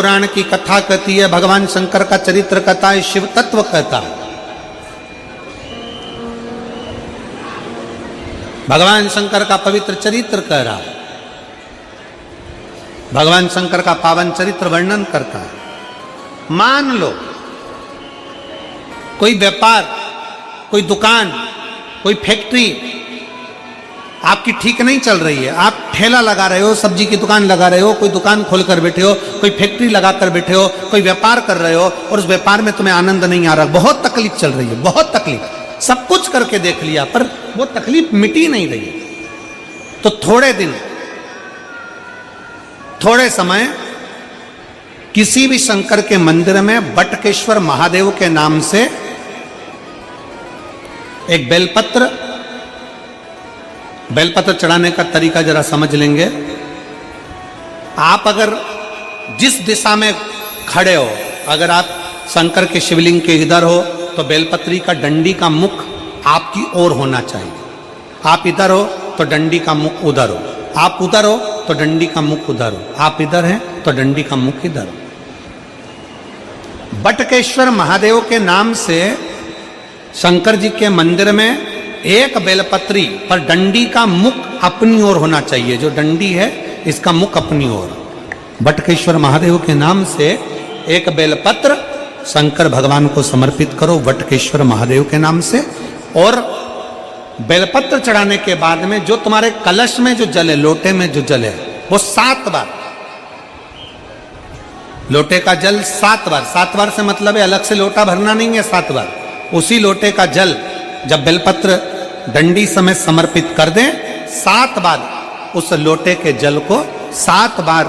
पुराण की कथा कहती है, भगवान शंकर का चरित्र कहता है, शिव तत्व कहता है। भगवान शंकर का पवित्र चरित्र कह रहा है, भगवान शंकर का पावन चरित्र वर्णन करता है। मान लो कोई व्यापार, कोई दुकान, कोई फैक्ट्री आपकी ठीक नहीं चल रही है, आप ठेला लगा रहे हो, सब्जी की दुकान लगा रहे हो, कोई दुकान खोल कर बैठे हो, कोई फैक्ट्री लगा कर बैठे हो, कोई व्यापार कर रहे हो और उस व्यापार में तुम्हें आनंद नहीं आ रहा, बहुत तकलीफ चल रही है, बहुत तकलीफ, सब कुछ करके देख लिया पर वो तकलीफ मिटी नहीं रही। तो थोड़े दिन, थोड़े समय किसी भी शंकर के मंदिर में बटकेश्वर महादेव के नाम से एक बेलपत्र चढ़ाने का तरीका जरा समझ लेंगे। आप अगर जिस दिशा में खड़े हो, अगर आप शंकर के शिवलिंग के इधर हो तो बेलपत्री का डंडी का मुख आपकी ओर होना चाहिए। आप इधर हो तो डंडी का मुख उधर हो, आप उधर हो तो डंडी का मुख उधर हो, आप इधर हैं तो डंडी का मुख इधर हो। बटकेश्वर महादेव के नाम से शंकर जी के मंदिर में एक बेलपत्री पर डंडी का मुख अपनी ओर होना चाहिए। जो डंडी है इसका मुख अपनी ओर। बटकेश्वर महादेव के नाम से एक बेलपत्र शंकर भगवान को समर्पित करो बटकेश्वर महादेव के नाम से। और बेलपत्र चढ़ाने के बाद में जो तुम्हारे कलश में जो जल है, लोटे में जो जल है, वो 7 बार, लोटे का जल 7 बार, 7 बार से मतलब है अलग से लोटा भरना नहीं है, 7 बार उसी लोटे का जल जब बेलपत्र डंडी समेत समर्पित कर दें, 7 बार उस लोटे के जल को 7 बार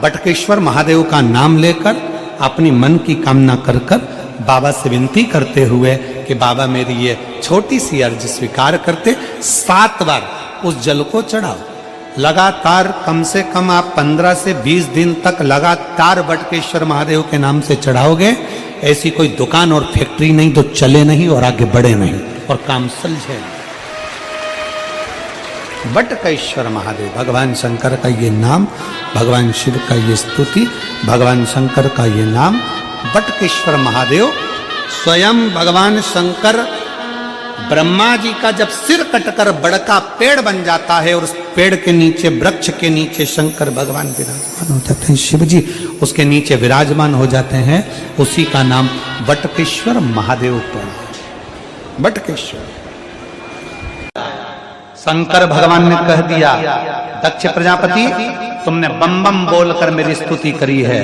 बटकेश्वर महादेव का नाम लेकर अपनी मन की कामना कर कर बाबा से विनती करते हुए कि बाबा मेरी ये छोटी सी अर्ज स्वीकार करते, 7 बार उस जल को चढ़ाओ। लगातार कम से कम आप 15 से 20 दिन तक लगातार बटकेश्वर महादेव के नाम से चढ़ाओगे। ऐसी कोई दुकान और फैक्ट्री नहीं तो चले नहीं और आगे बढ़े नहीं और काम सुलझे। बटकेश्वर महादेव, भगवान शंकर का ये नाम, भगवान शिव का ये स्तुति, भगवान शंकर का ये नाम बटकेश्वर महादेव। स्वयं भगवान शंकर ब्रह्मा जी का जब सिर कटकर बड़का पेड़ बन जाता है और उस पेड़ के नीचे, वृक्ष के नीचे शंकर भगवान विराजमान हो जाते हैं, शिव जी उसके नीचे विराजमान हो जाते हैं, उसी का नाम बटकेश्वर महादेव पड़ा। बटकेश्वर शंकर भगवान ने कह दिया, दक्ष प्रजापति तुमने बम बम बोलकर मेरी स्तुति करी है,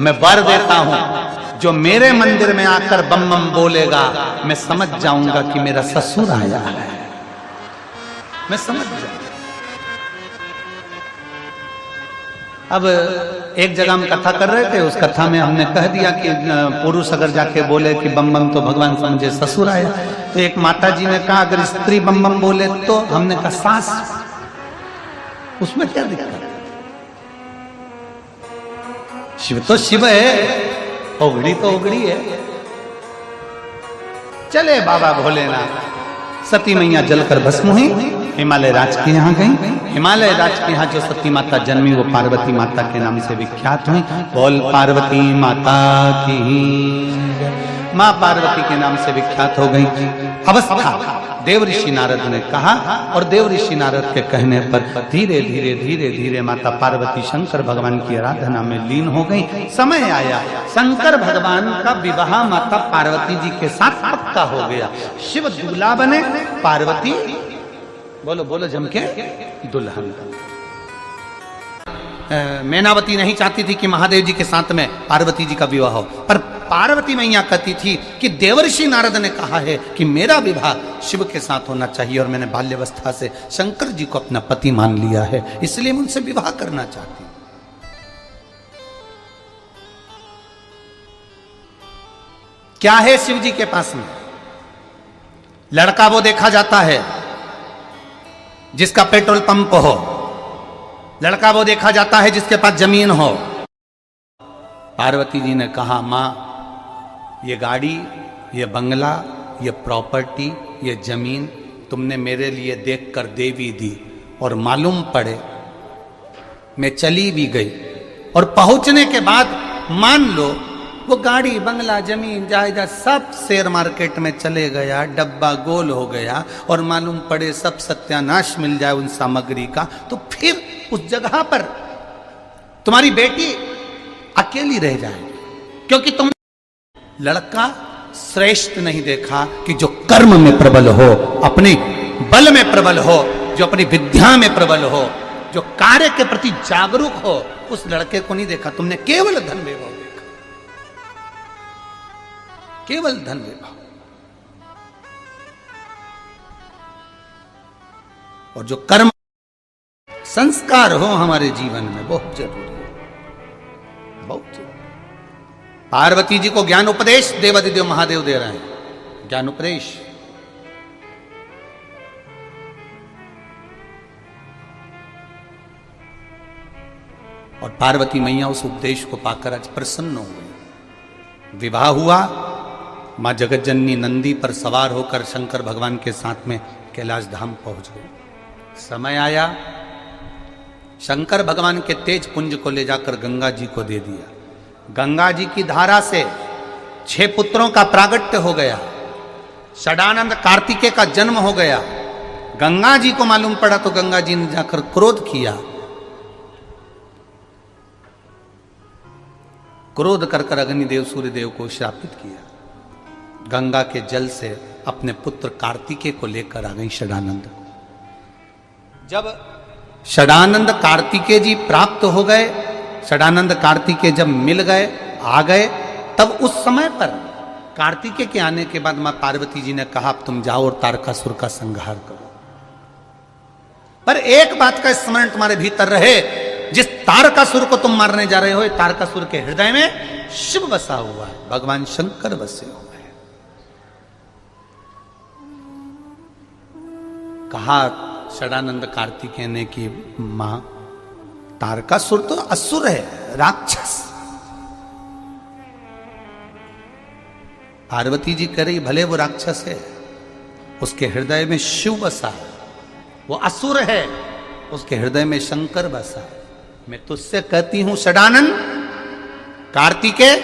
मैं वर देता हूं जो मेरे मंदिर में आकर बम बम बोलेगा मैं समझ जाऊंगा कि मेरा ससुर आया है, मैं समझ जाऊंगा। अब एक जगह हम कथा कर रहे थे, उस कथा में हमने कह दिया कि पुरुष अगर जाके बोले कि बम बम तो भगवान समझे ससुर आया। तो एक माता जी ने कहा अगर स्त्री बम बम बोले तो, हमने कहा सास, उसमें क्या दिक्कत? शिव तो शिव है, ओगड़ी तो ओगड़ी है। चले बाबा भोलेनाथ। सती मैया जलकर भस्म हुई, हिमालय राज के यहाँ गई। हिमालय राज के यहाँ जो सती माता जन्मी वो पार्वती माता के नाम से विख्यात हुई। बोल पार्वती माता की, माँ पार्वती के नाम से विख्यात हो गई। अवस्था देव ऋषि नारद ने कहा और देव ऋषि नारद के कहने पर धीरे धीरे धीरे धीरे माता पार्वती शंकर भगवान की आराधना में लीन हो गई। समय आया शंकर भगवान का विवाह माता पार्वती जी के साथ पक्का हो गया। शिव दूल्हा बने, पार्वती बोलो बोलो जमके दुल्हन। मैनावती नहीं चाहती थी कि महादेव जी के साथ में पार्वती जी का विवाह हो, पर पार्वती मैया कहती थी कि देवर्षि नारद ने कहा है कि मेरा विवाह शिव के साथ होना चाहिए और मैंने बाल्यवस्था से शंकर जी को अपना पति मान लिया है, इसलिए मैं उनसे विवाह करना चाहती हूं। क्या है शिव जी के पास में? लड़का वो देखा जाता है जिसका पेट्रोल पंप हो, लड़का वो देखा जाता है जिसके पास जमीन हो। पार्वती जी ने कहा मां ये गाड़ी, ये बंगला, ये प्रॉपर्टी, ये जमीन तुमने मेरे लिए देखकर देवी दी और मालूम पड़े मैं चली भी गई और पहुंचने के बाद मान लो वो गाड़ी बंगला जमीन जायदाद सब शेयर मार्केट में चले गया, डब्बा गोल हो गया और मालूम पड़े सब सत्यानाश मिल जाए उन सामग्री का, तो फिर उस जगह पर तुम्हारी बेटी अकेली रह जाएगी, क्योंकि तुम लड़का श्रेष्ठ नहीं देखा कि जो कर्म में प्रबल हो, अपने बल में प्रबल हो, जो अपनी विद्या में प्रबल हो, जो कार्य के प्रति जागरूक हो, उस लड़के को नहीं देखा तुमने, केवल धन वैभव देखा, केवल धन वैभव। और जो कर्म संस्कार हो हमारे जीवन में बहुत जरूरी है, बहुत जरूरी। पार्वती जी को ज्ञान उपदेश देवादिदेव महादेव दे रहे हैं, ज्ञान उपदेश। और पार्वती मैया उस उपदेश को पाकर आज प्रसन्न हो गई। विवाह हुआ, मां जगतजननी नंदी पर सवार होकर शंकर भगवान के साथ में कैलाश धाम पहुंच गई। समय आया, शंकर भगवान के तेज पुंज को ले जाकर गंगा जी को दे दिया। गंगा जी की धारा से 6 पुत्रों का प्रागट्य हो गया, षडानंद कार्तिकेय का जन्म हो गया। गंगा जी को मालूम पड़ा तो गंगा जी ने जाकर क्रोध किया, क्रोध कर अग्निदेव सूर्यदेव को श्रापित किया। गंगा के जल से अपने पुत्र कार्तिकेय को लेकर आ गई षडानंद। जब षडानंद कार्तिकेय जी प्राप्त हो गए, षडानंद कार्तिकेय जब मिल गए, आ गए, तब उस समय पर कार्तिकेय के आने के बाद मां पार्वती जी ने कहा तुम जाओ और तारकासुर का संहार करो। पर एक बात का स्मरण तुम्हारे भीतर रहे, जिस तारकासुर को तुम मारने जा रहे हो, तारकासुर के हृदय में शिव बसा हुआ है, भगवान शंकर बसे हुए हैं। कहा षडानंद कार्तिकेय ने कि मां, तारकासुर तो असुर है, राक्षस। पार्वती जी कह रही भले वो राक्षस है, उसके हृदय में शिव बसा है, वो असुर है, उसके हृदय में शंकर बसा है। मैं तुझसे कहती हूं षडानंद कार्तिकेय,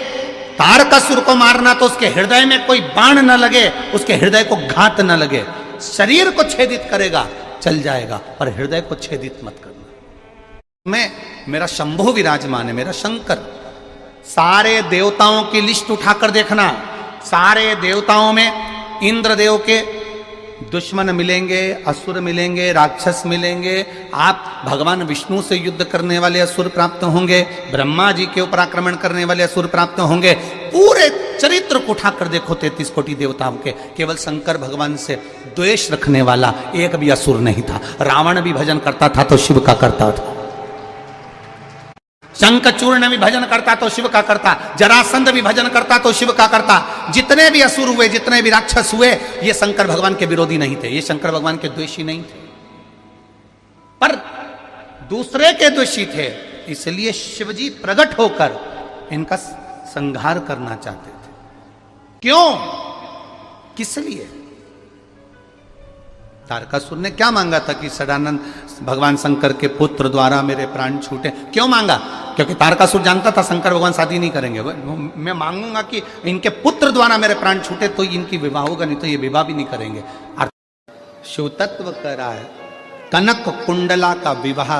तारकासुर को मारना तो उसके हृदय में कोई बाण न लगे, उसके हृदय को घात न लगे, शरीर को छेदित करेगा चल जाएगा, पर हृदय को छेदित मत करना। मैं, मेरा शंभु विराजमान है, मेरा शंकर। सारे देवताओं की लिस्ट उठाकर देखना, सारे देवताओं में इंद्रदेव के दुश्मन मिलेंगे, असुर मिलेंगे, राक्षस मिलेंगे, आप भगवान विष्णु से युद्ध करने वाले असुर प्राप्त होंगे, ब्रह्मा जी के ऊपर आक्रमण करने वाले असुर प्राप्त होंगे। पूरे चरित्र को उठाकर देखो 33 कोटि देवताओं के, केवल शंकर भगवान से द्वेष रखने वाला एक भी असुर नहीं था। रावण भी भजन करता था तो शिव का करता था, शंखचूर्ण भी भजन करता तो शिव का करता, जरासंध भी भजन करता तो शिव का करता। जितने भी असुर हुए, जितने भी राक्षस हुए, ये शंकर भगवान के विरोधी नहीं थे, ये शंकर भगवान के द्वेषी नहीं थे, पर दूसरे के द्वेषी थे। इसलिए शिवजी प्रकट होकर इनका संहार करना चाहते थे। क्यों, किस लिए? तारकासुर ने क्या मांगा था कि षडानंद भगवान शंकर के पुत्र द्वारा मेरे प्राण छूटे? क्यों मांगा? क्योंकि तारकासुर जानता था शंकर भगवान शादी नहीं करेंगे। मैं मांगूंगा कि इनके पुत्र द्वारा मेरे प्राण छूटे तो इनकी विवाह होगा, नहीं तो ये विवाह भी नहीं करेंगे। शिव तत्व कह रहा है, कनक कुंडला का विवाह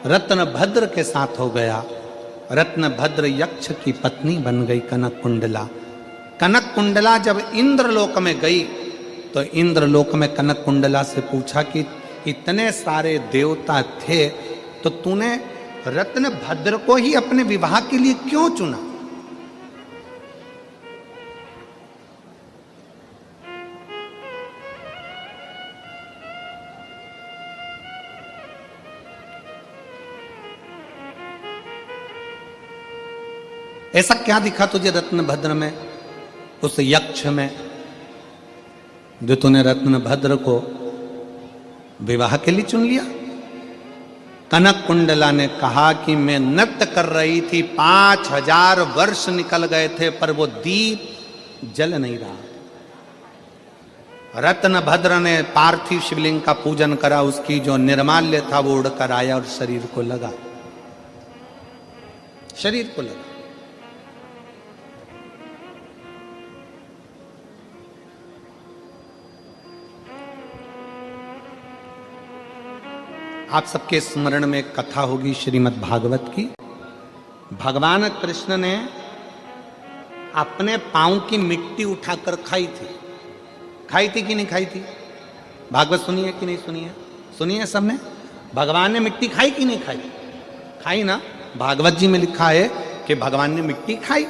रत्न भद्र के साथ हो गया। रत्न भद्र यक्ष की पत्नी बन गई कनक कुंडला। कनक कुंडला जब इंद्रलोक में गई तो इंद्रलोक में कनक कुंडला से पूछा कि इतने सारे देवता थे तो तूने रत्न भद्र को ही अपने विवाह के लिए क्यों चुना? ऐसा क्या दिखा तुझे रत्न भद्र में, उस यक्ष में, जो तूने रत्न भद्र को विवाह के लिए चुन लिया? कनक कुंडला ने कहा कि मैं नृत्य कर रही थी, 5000 वर्ष निकल गए थे, पर वो दीप जल नहीं रहा। रत्न भद्र ने पार्थिव शिवलिंग का पूजन करा, उसकी जो निर्माल्य था वो उड़कर आया और शरीर को लगा, शरीर को लगा। आप सबके स्मरण में एक कथा होगी श्रीमद् भागवत की। भगवान कृष्ण ने अपने पांव की मिट्टी उठाकर खाई थी कि नहीं खाई थी? भागवत सुनी है कि नहीं सुनी है? सुनी है सबने? भगवान ने मिट्टी खाई कि नहीं खाई? खाई ना। भागवत जी में लिखा है कि भगवान ने मिट्टी खाई।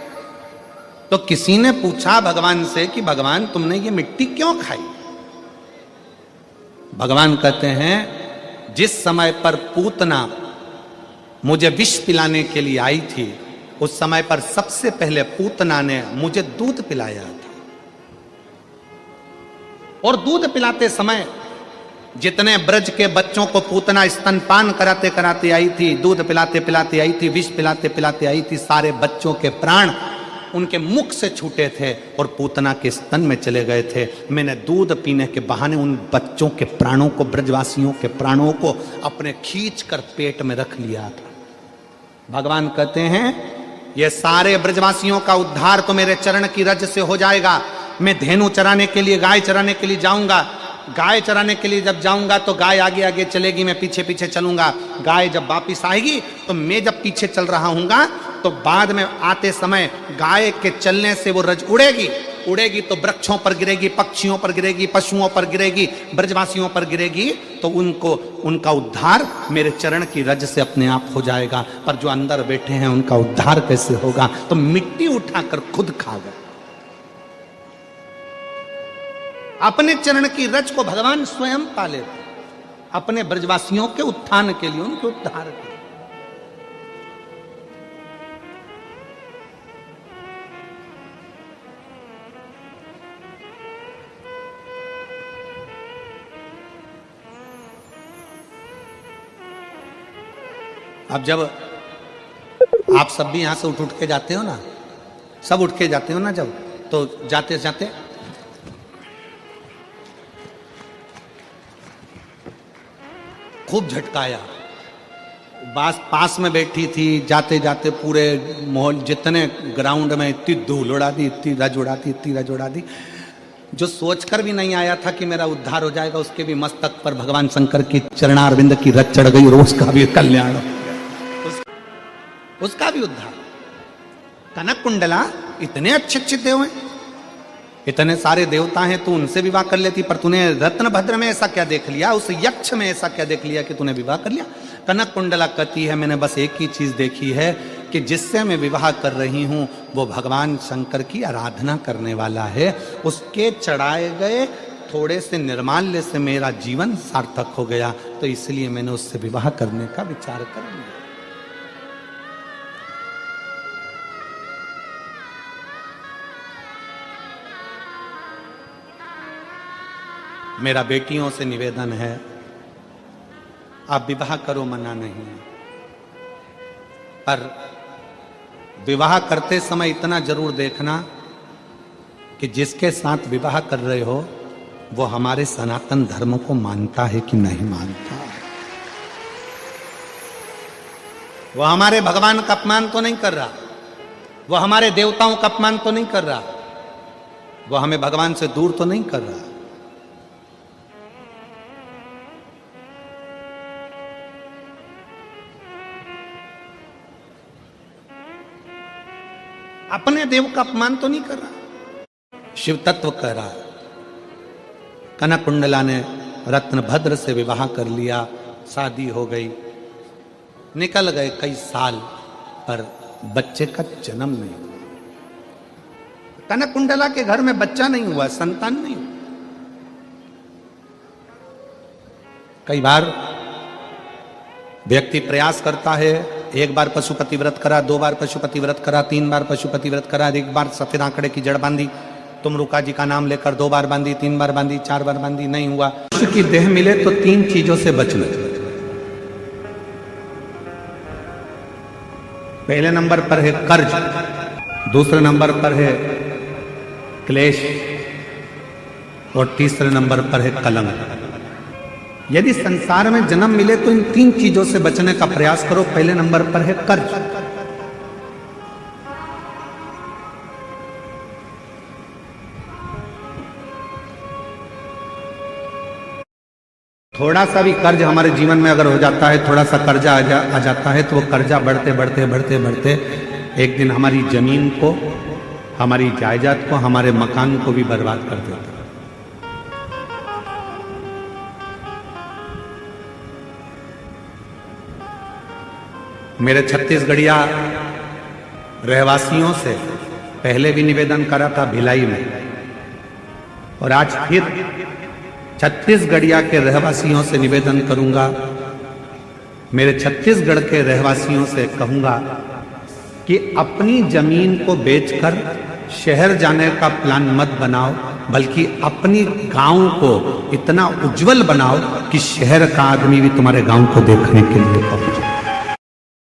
तो किसी ने पूछा भगवान से कि भगवान तुमने ये मिट्टी क्यों खाई? भगवान कहते हैं जिस समय पर पूतना मुझे विष पिलाने के लिए आई थी, उस समय पर सबसे पहले पूतना ने मुझे दूध पिलाया था। और दूध पिलाते समय जितने ब्रज के बच्चों को पूतना स्तनपान कराते कराते आई थी, दूध पिलाते पिलाते आई थी, विष पिलाते पिलाते आई थी, सारे बच्चों के प्राण उनके मुख से छूटे थे और पूतना के स्तन में चले गए थे। मैंने दूध पीने के बहाने उन बच्चों के प्राणों को, ब्रजवासियों के प्राणों को अपने खींच कर पेट में रख लिया था। भगवान कहते हैं ये सारे ब्रजवासियों का उद्धार तो मेरे चरण की रज से हो जाएगा। मैं धेनु चराने के लिए, गाय चराने के लिए जाऊंगा। गाय चराने के लिए जब जाऊंगा तो गाय आगे आगे चलेगी, मैं पीछे पीछे चलूंगा। गाय जब वापिस आएगी तो मैं जब पीछे चल रहा हूंगा तो बाद में आते समय गाय के चलने से वो रज उड़ेगी तो वृक्षों पर गिरेगी, पक्षियों पर गिरेगी, पशुओं पर गिरेगी, ब्रजवासियों पर गिरेगी, तो उनका उद्धार मेरे चरण की रज से अपने आप हो जाएगा। पर जो अंदर बैठे हैं उनका उद्धार कैसे होगा? तो मिट्टी उठाकर खुद खा गए। अपने चरण की रज को भगवान स्वयं पाले, अपने ब्रजवासियों के उत्थान के लिए, उनके उद्धार के लिए। अब जब आप सब भी यहां से उठ के जाते हो ना, सब उठ के जाते हो ना, जब तो जाते जाते खूब झटकाया। पास में बैठी थी, जाते जाते पूरे मोहल जितने ग्राउंड में इतनी धूल उड़ा दी, इतनी रज उड़ा दी। जो सोचकर भी नहीं आया था कि मेरा उद्धार हो जाएगा, उसके भी मस्तक पर भगवान शंकर की चरणारविंद की रज चढ़ गई और उसका भी कल्याण, उसका भी उद्धार। कनक कुंडला इतने अच्छे देव हैं, इतने सारे देवता हैं, तू उनसे विवाह कर लेती, पर तूने रत्नभद्र में ऐसा क्या देख लिया, उस यक्ष में ऐसा क्या देख लिया कि तूने विवाह कर लिया? कनक कुंडला कहती है मैंने बस एक ही चीज देखी है कि जिससे मैं विवाह कर रही हूं वो भगवान शंकर की आराधना करने वाला है। उसके चढ़ाए गए थोड़े से निर्माल्य से मेरा जीवन सार्थक हो गया, तो इसलिए मैंने उससे विवाह करने का विचार कर लिया। मेरा बेटियों से निवेदन है, आप विवाह करो, मना नहीं है, पर विवाह करते समय इतना जरूर देखना कि जिसके साथ विवाह कर रहे हो वो हमारे सनातन धर्म को मानता है कि नहीं मानता। वो हमारे भगवान का अपमान तो नहीं कर रहा, वो हमारे देवताओं का अपमान तो नहीं कर रहा, वो हमें भगवान से दूर तो नहीं कर रहा। अपने देव का अपमान तो नहीं कर रहा, शिव तत्व कह रहा। कनक कुंडला ने रत्नभद्र से विवाह कर लिया, शादी हो गई, निकल गए कई साल, पर बच्चे का जन्म नहीं हुआ। कनक कुंडला के घर में बच्चा नहीं हुआ, संतान नहीं हुआ। कई बार व्यक्ति प्रयास करता है, एक बार पशुपति व्रत करा, 2 बार पशुपति व्रत करा, 3 बार पशुपति व्रत करा, 1 बार सफेद आंकड़े की जड़ बांधी, तुमरुका जी का नाम लेकर 2 बार बांधी, 3 बार बांधी, 4 बार बांधी, नहीं हुआ। मनुष्य की देह मिले तो 3 चीजों से बचना। पहले नंबर पर है कर्ज, दूसरे नंबर पर है क्लेश और तीसरे नंबर पर है कलंक। यदि संसार में जन्म मिले तो इन 3 चीजों से बचने का प्रयास करो। पहले नंबर पर है कर्ज, थोड़ा सा भी कर्ज हमारे जीवन में अगर हो जाता है, थोड़ा सा कर्जा आ जाता है, तो वो कर्जा बढ़ते बढ़ते बढ़ते बढ़ते एक दिन हमारी जमीन को, हमारी जायदाद को, हमारे मकान को भी बर्बाद कर देता है। मेरे छत्तीसगढ़िया रहवासियों से पहले भी निवेदन करा था भिलाई में, और आज फिर छत्तीसगढ़िया के रहवासियों से निवेदन करूंगा, मेरे छत्तीसगढ़ के रहवासियों से कहूंगा कि अपनी जमीन को बेचकर शहर जाने का प्लान मत बनाओ, बल्कि अपनी गांव को इतना उज्जवल बनाओ कि शहर का आदमी भी तुम्हारे गांव को देखने के लिए पहुंचे।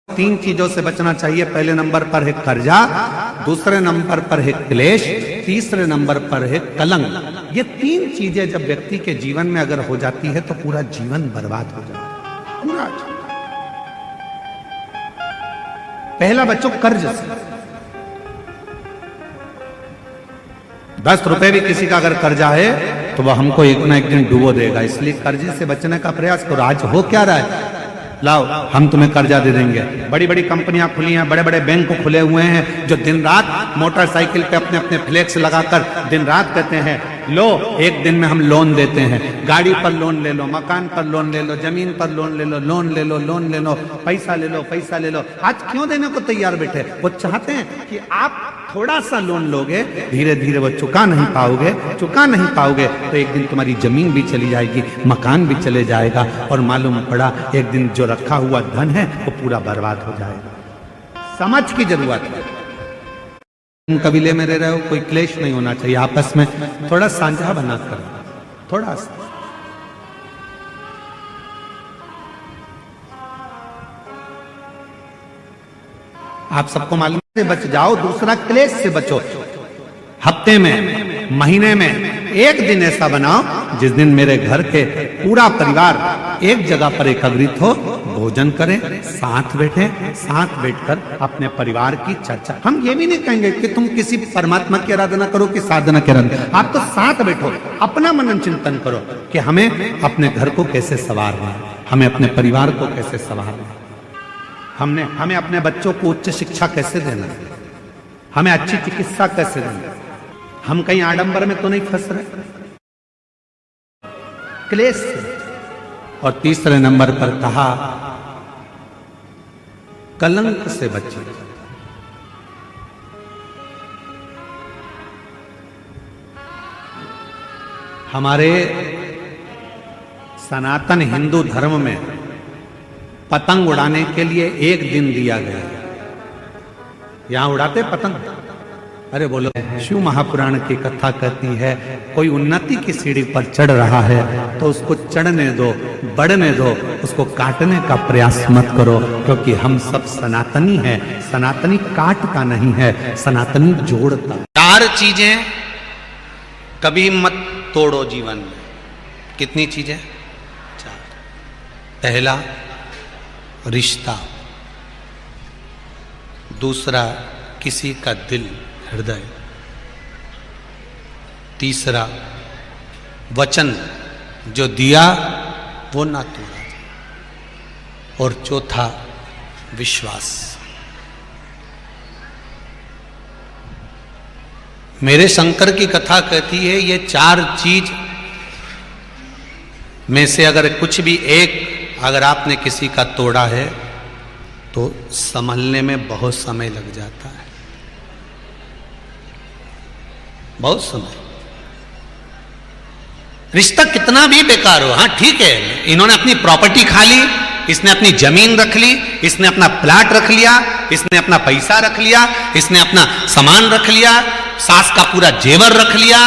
3 चीजों से बचना चाहिए। पहले नंबर पर है कर्जा, दूसरे नंबर पर है क्लेश, तीसरे नंबर पर है कलंक। ये 3 चीजें जब व्यक्ति के जीवन में अगर हो जाती है तो पूरा जीवन बर्बाद हो जाता है, पूरा। पहला बच्चों कर्ज से। 10 रुपए भी किसी का अगर कर्जा है तो वह हमको एक ना एक दिन डुबो देगा, इसलिए कर्जे से बचने का प्रयास करो। आज हो क्या रहा है, लाओ हम तुम्हें कर्जा दे देंगे। बड़ी बड़ी कंपनियां खुली हैं, बड़े बड़े बैंक खुले हुए हैं, जो दिन रात मोटरसाइकिल पे अपने अपने फ्लेक्स लगाकर दिन रात कहते हैं लो एक दिन में हम लोन देते हैं। गाड़ी पर लोन ले लो, मकान पर लोन ले लो, जमीन पर लोन ले लो, लोन ले लो, लोन ले लो, पैसा ले लो, पैसा ले लो। आज क्यों देने को तैयार बैठे? वो चाहते हैं कि आप थोड़ा सा लोन लोगे, धीरे धीरे वो चुका नहीं पाओगे तो एक दिन तुम्हारी जमीन भी चली जाएगी, मकान भी चले जाएगा, और मालूम पड़ा एक दिन जो रखा हुआ धन है वो पूरा बर्बाद हो जाएगा। समझ की जरूरत है। कबीले में रह रहे हो, कोई क्लेश नहीं होना चाहिए, आपस में थोड़ा साझा बनाकर, थोड़ा सा। आप सबको मालूम से बच जाओ, दूसरा क्लेश से बचो। हफ्ते में, महीने में एक दिन ऐसा बनाओ जिस दिन मेरे घर के पूरा परिवार एक जगह पर एकत्रित हो, भोजन करें, साथ बैठे, साथ बैठकर अपने परिवार की चर्चा। हम ये भी नहीं कहेंगे कि तुम किसी परमात्मा की आराधना करो कि साधना की आराधना, आप तो साथ बैठो, अपना मनन चिंतन करो कि हमें अपने घर को कैसे संवारना है, हमें अपने परिवार को कैसे संवारना है, हमें अपने बच्चों को उच्च शिक्षा कैसे देना है, हमें अच्छी चिकित्सा कैसे देना है। हम कहीं आडंबर में तो नहीं फंस रहे, क्लेश से। और तीसरे नंबर पर कहा कलंक से बचे। हमारे सनातन हिंदू धर्म में पतंग उड़ाने के लिए एक दिन दिया गया। यहां उड़ाते पतंग? अरे बोलो, शिव महापुराण की कथा कहती है कोई उन्नति की सीढ़ी पर चढ़ रहा है तो उसको चढ़ने दो, बढ़ने दो, उसको काटने का प्रयास मत करो, क्योंकि हम सब सनातनी हैं। सनातनी काटता नहीं है, सनातनी जोड़ता। 4 चीजें कभी मत तोड़ो जीवन में। कितनी चीजें? 4। पहला रिश्ता, दूसरा किसी का दिल, हृदय, तीसरा वचन जो दिया वो ना तोड़ा, और चौथा विश्वास। मेरे शंकर की कथा कहती है ये 4 चीज में से अगर कुछ भी एक अगर आपने किसी का तोड़ा है तो संभलने में बहुत समय लग जाता है, बहुत समय। रिश्ता कितना भी बेकार हो, हाँ ठीक है, इन्होंने अपनी प्रॉपर्टी खा ली, इसने अपनी जमीन रख ली, इसने अपना प्लाट रख लिया, इसने अपना पैसा रख लिया, इसने अपना सामान रख लिया, सास का पूरा जेवर रख लिया,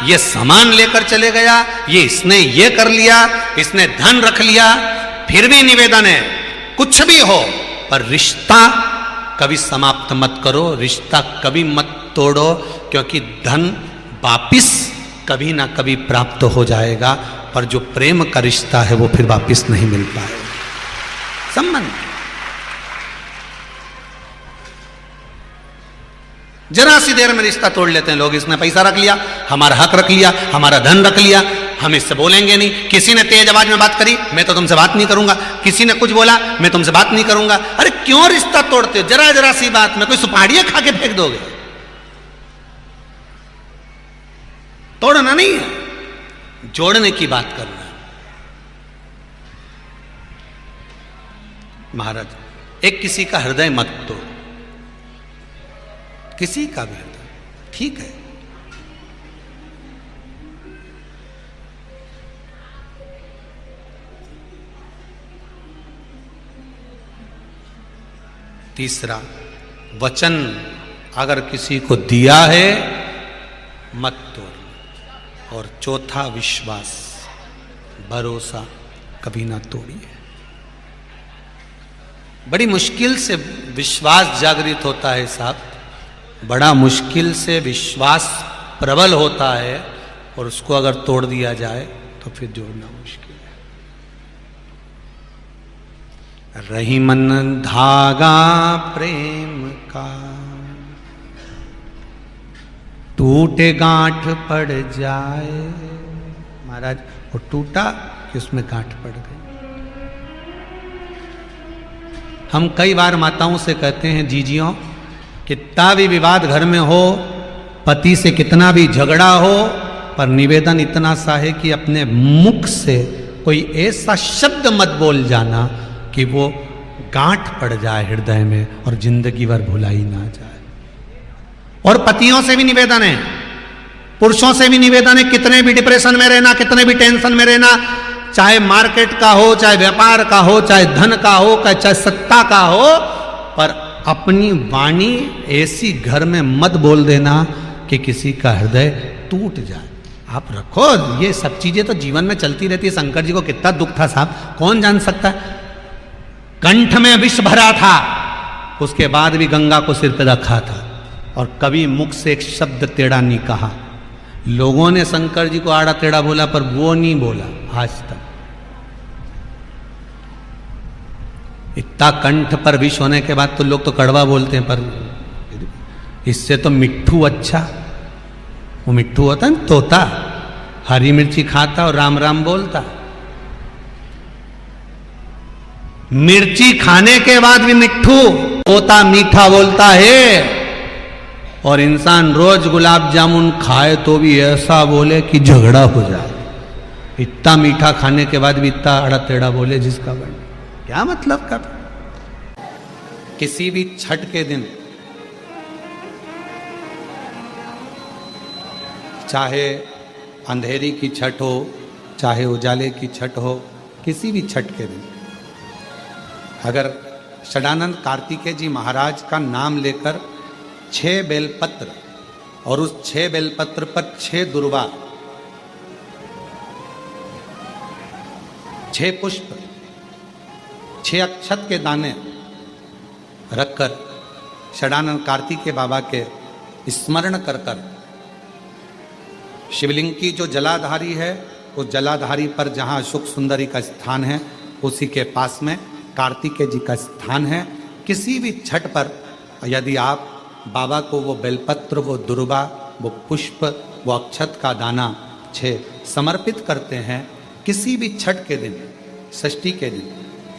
ये सामान लेकर चले गया, ये इसने ये कर लिया, इसने धन रख लिया। फिर भी निवेदन है, कुछ भी हो पर रिश्ता कभी समाप्त मत करो, रिश्ता कभी मत तोड़ो, क्योंकि धन वापिस कभी ना कभी प्राप्त हो जाएगा, पर जो प्रेम का रिश्ता है वो फिर वापिस नहीं मिल पाएगा। संबंध जरा सी देर में रिश्ता तोड़ लेते हैं लोग। इसने पैसा रख लिया, हमारा हक रख लिया, हमारा धन रख लिया, हम इससे बोलेंगे नहीं। किसी ने तेज आवाज में बात करी, मैं तो तुमसे बात नहीं करूंगा। किसी ने कुछ बोला, मैं तुमसे बात नहीं करूंगा। अरे क्यों रिश्ता तोड़ते हो? जरा जरा सी बात में कोई सुपाड़ियां खा के फेंक दोगे? तोड़ना नहीं है, जोड़ने की बात करना है। महाराज, एक किसी का हृदय मत तोड़, किसी का भी हृदय, ठीक है। तीसरा, वचन अगर किसी को दिया है मत तोड़। और चौथा, विश्वास, भरोसा कभी ना तोड़िए। बड़ी मुश्किल से विश्वास जागृत होता है साहब, बड़ा मुश्किल से विश्वास प्रबल होता है, और उसको अगर तोड़ दिया जाए तो फिर जोड़ना मुश्किल है। रही मन धागा प्रेम का, टूटे गांठ पड़ जाए। महाराज, वो टूटा कि उसमें गांठ पड़ गई। हम कई बार माताओं से कहते हैं, जीजियों, कितना भी विवाद घर में हो, पति से कितना भी झगड़ा हो, पर निवेदन इतना सा है कि अपने मुख से कोई ऐसा शब्द मत बोल जाना कि वो गांठ पड़ जाए हृदय में और जिंदगी भर भुलाई ना जाए। और पतियों से भी निवेदन है, पुरुषों से भी निवेदन है, कितने भी डिप्रेशन में रहना, कितने भी टेंशन में रहना, चाहे मार्केट का हो, चाहे व्यापार का हो, चाहे धन का हो, चाहे सत्ता का हो, पर अपनी वाणी ऐसी घर में मत बोल देना कि किसी का हृदय टूट जाए। आप रखो, ये सब चीजें तो जीवन में चलती रहती है। शंकर जी को कितना दुख था साहब, कौन जान सकता है। कंठ में विष भरा था, उसके बाद भी गंगा को सिर पे रखा था, और कभी मुख से एक शब्द टेढ़ा नहीं कहा। लोगों ने शंकर जी को आड़ा टेढ़ा बोला, पर वो नहीं बोला आज तक। इतना कंठ पर विष होने के बाद तो लोग तो कड़वा बोलते हैं, पर इससे तो मिट्ठू अच्छा। वो मिट्ठू होता है तोता, हरी मिर्ची खाता और राम राम बोलता। मिर्ची खाने के बाद भी मिट्ठू, तोता मीठा बोलता है। और इंसान रोज गुलाब जामुन खाए तो भी ऐसा बोले कि झगड़ा हो जाए। इतना मीठा खाने के बाद भी इतना अड़ा टेढ़ा बोले जिसका बन। क्या मतलब का? किसी भी छठ के दिन, चाहे अंधेरी की छठ हो, चाहे उजाले की छठ हो, किसी भी छठ के दिन अगर षडानंद कार्तिकेय जी महाराज का नाम लेकर 6 बेलपत्र, और उस 6 बेलपत्र पर 6 दुर्वा, 6 पुष्प, 6 अक्षत के दाने रखकर षडानंद कार्तिकेय बाबा के स्मरण कर कर, शिवलिंग की जो जलाधारी है, उस जलाधारी पर जहाँ सुख सुंदरी का स्थान है, उसी के पास में कार्तिकेय जी का स्थान है। किसी भी छठ पर यदि आप बाबा को वो बेलपत्र, वो दुर्वा, वो पुष्प, वो अक्षत का दाना 6 समर्पित करते हैं, किसी भी छठ के दिन, षष्ठी के दिन,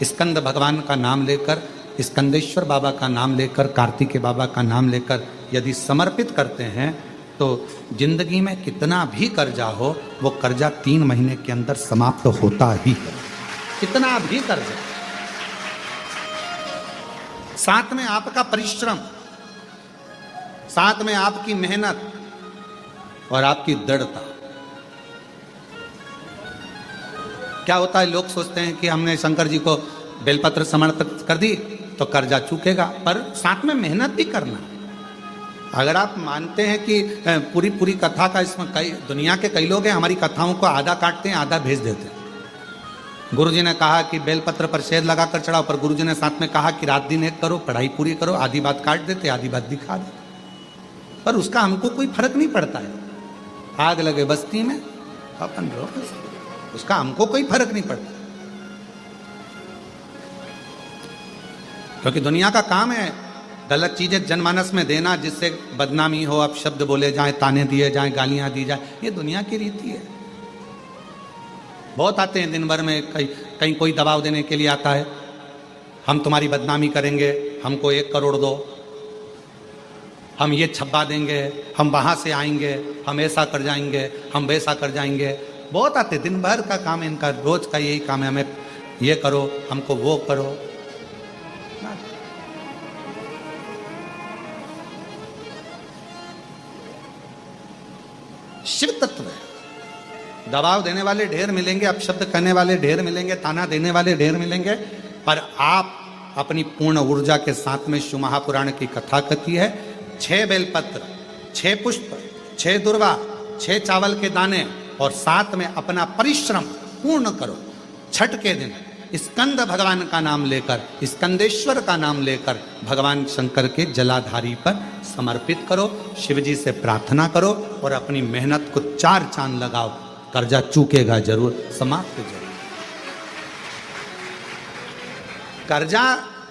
स्कंद भगवान का नाम लेकर, स्कंदेश्वर बाबा का नाम लेकर, कार्तिकेय बाबा का नाम लेकर यदि समर्पित करते हैं, तो जिंदगी में कितना भी कर्जा हो, वो कर्जा 3 महीने के अंदर समाप्त होता ही है। कितना भी कर्जा, साथ में आपका परिश्रम, साथ में आपकी मेहनत और आपकी दृढ़ता। क्या होता है, लोग सोचते हैं कि हमने शंकर जी को बेलपत्र समर्पित कर दी तो कर्जा चूकेगा, पर साथ में मेहनत भी करना। अगर आप मानते हैं कि पूरी कथा का, इसमें कई दुनिया के कई लोग हैं हमारी कथाओं को आधा काटते हैं, आधा भेज देते हैं। गुरुजी ने कहा कि बेलपत्र पर शहद लगाकर चढ़ाओ, पर गुरुजी ने साथ में कहा कि रात दिन एक करो, पढ़ाई पूरी करो। आधी बात काट देते, आधी बात दिखा देते, पर उसका हमको कोई फर्क नहीं पड़ता है। आग लगे बस्ती में अपन रहो, उसका हमको कोई फर्क नहीं पड़ता, क्योंकि दुनिया का काम है गलत चीजें जनमानस में देना, जिससे बदनामी हो, अब शब्द बोले जाए, ताने दिए जाए, गालियां दी जाए। ये दुनिया की रीति है। बहुत आते हैं दिन भर में, कहीं कहीं कोई दबाव देने के लिए आता है, हम तुम्हारी बदनामी करेंगे, हमको 1 करोड़ दो, हम ये छप्पा देंगे, हम वहां से आएंगे, हम ऐसा कर जाएंगे, हम वैसा कर जाएंगे। बहुत आते, दिन भर का काम इनका, रोज का यही काम है, हमें ये करो, हमको वो करो। शिव तत्व है। दबाव देने वाले ढेर मिलेंगे, अपशब्द कहने वाले ढेर मिलेंगे, ताना देने वाले ढेर मिलेंगे, पर आप अपनी पूर्ण ऊर्जा के साथ में शिव महापुराण की कथा कथी है। 6 बेलपत्र, 6 पुष्प, 6 दुर्वा, 6 चावल के दाने और साथ में अपना परिश्रम पूर्ण करो। छठ के दिन स्कंद भगवान का नाम लेकर, स्कंदेश्वर का नाम लेकर भगवान शंकर के जलाधारी पर समर्पित करो, शिव जी से प्रार्थना करो और अपनी मेहनत को 4 चांद लगाओ। कर्जा चूकेगा जरूर, समाप्त जरूर। कर्जा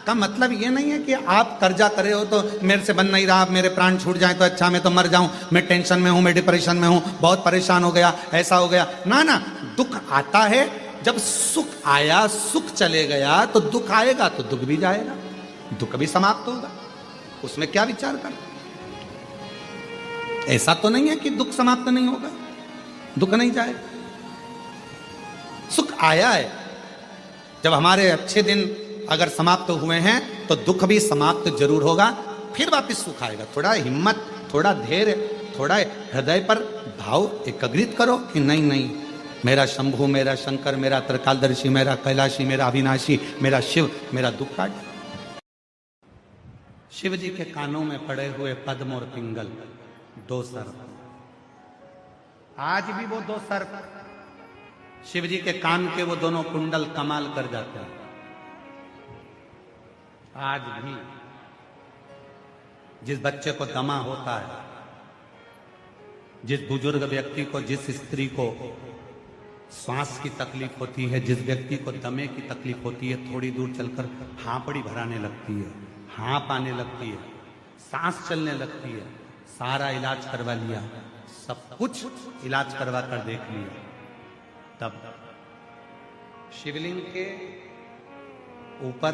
का मतलब ये नहीं है कि आप कर्जा करे हो तो मेरे से बन नहीं रहा, मेरे प्राण छूट जाए तो अच्छा, मैं तो मर जाऊं, मैं टेंशन में हूं, मैं डिप्रेशन में हूं, बहुत परेशान हो गया, ऐसा हो गया। ना ना, दुख आता है, जब सुख आया, सुख चले गया, तो दुख आएगा तो दुख भी जाएगा, दुख भी समाप्त होगा, उसमें क्या विचार कर। ऐसा तो नहीं है कि दुख समाप्त नहीं होगा, दुख नहीं जाएगा। सुख आया है, जब हमारे अच्छे दिन अगर समाप्त हुए हैं तो दुख भी समाप्त जरूर होगा, फिर वापस सुख आएगा। थोड़ा हिम्मत, थोड़ा धैर्य, थोड़ा हृदय पर भाव एकाग्रित करो कि नहीं नहीं, मेरा शंभु, मेरा शंकर, मेरा त्रिकालदर्शी, मेरा कैलाशी, मेरा अविनाशी, मेरा शिव मेरा दुख काट। शिव जी के कानों में पड़े हुए पद्म और पिंगल, 2 सर्प, आज भी वो 2 सर्प, शिव जी के कान के वो दोनों कुंडल कमाल कर जाते हैं। आज भी जिस बच्चे को दमा होता है, जिस बुजुर्ग व्यक्ति को, जिस स्त्री को श्वास की तकलीफ होती है, जिस व्यक्ति को दमे की तकलीफ होती है, थोड़ी दूर चलकर हांपड़ी भराने लगती है, हाँप आने लगती है, सांस चलने लगती है, सारा इलाज करवा लिया, सब कुछ इलाज करवा कर देख लिया, तब शिवलिंग के ऊपर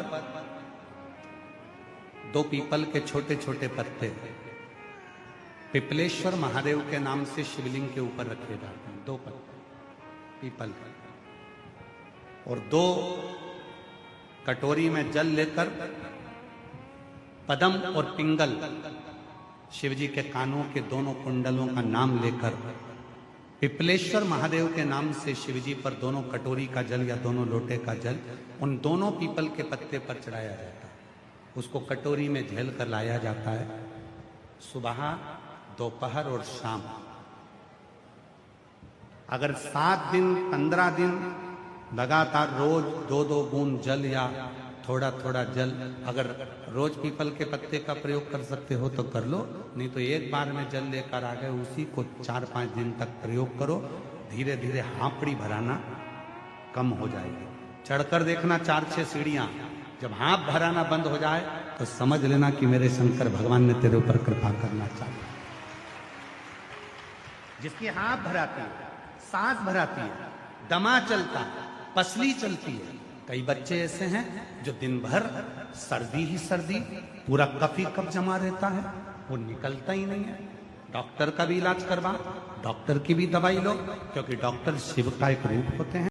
2 पीपल के छोटे छोटे पत्ते पिपलेश्वर महादेव के नाम से शिवलिंग के ऊपर रखे जाते हैं। 2 पत्ते पीपल का, और 2 कटोरी में जल लेकर पद्म और पिंगल शिव जी के कानों के दोनों कुंडलों का नाम लेकर पिपलेश्वर महादेव के नाम से शिव जी पर दोनों कटोरी का जल या दोनों लोटे का जल उन दोनों पीपल के पत्ते पर चढ़ाया जाता है। उसको कटोरी में झेल कर लाया जाता है, सुबह, दोपहर और शाम। अगर 7 दिन 15 दिन लगातार रोज 2-2 बूंद जल या थोड़ा थोड़ा जल, अगर रोज पीपल के पत्ते का प्रयोग कर सकते हो तो कर लो, नहीं तो एक बार में जल लेकर आ गए, उसी को 4-5 दिन तक प्रयोग करो। धीरे धीरे हांपड़ी भराना कम हो जाएगी। चढ़कर देखना 4-6 सीढ़ियां, जब हाथ भराना बंद हो जाए तो समझ लेना कि मेरे शंकर भगवान ने तेरे ऊपर कृपा करना चाहिए। जिसकी हाथ भराती है, सांस भराती है, दमा चलता है, पसली चलती है। कई बच्चे ऐसे हैं जो दिन भर सर्दी ही सर्दी, पूरा कफ ही कफ जमा रहता है, वो निकलता ही नहीं है। डॉक्टर का भी इलाज करवा, डॉक्टर की भी दवाई लो, क्योंकि डॉक्टर शिव का एक रूप होते हैं।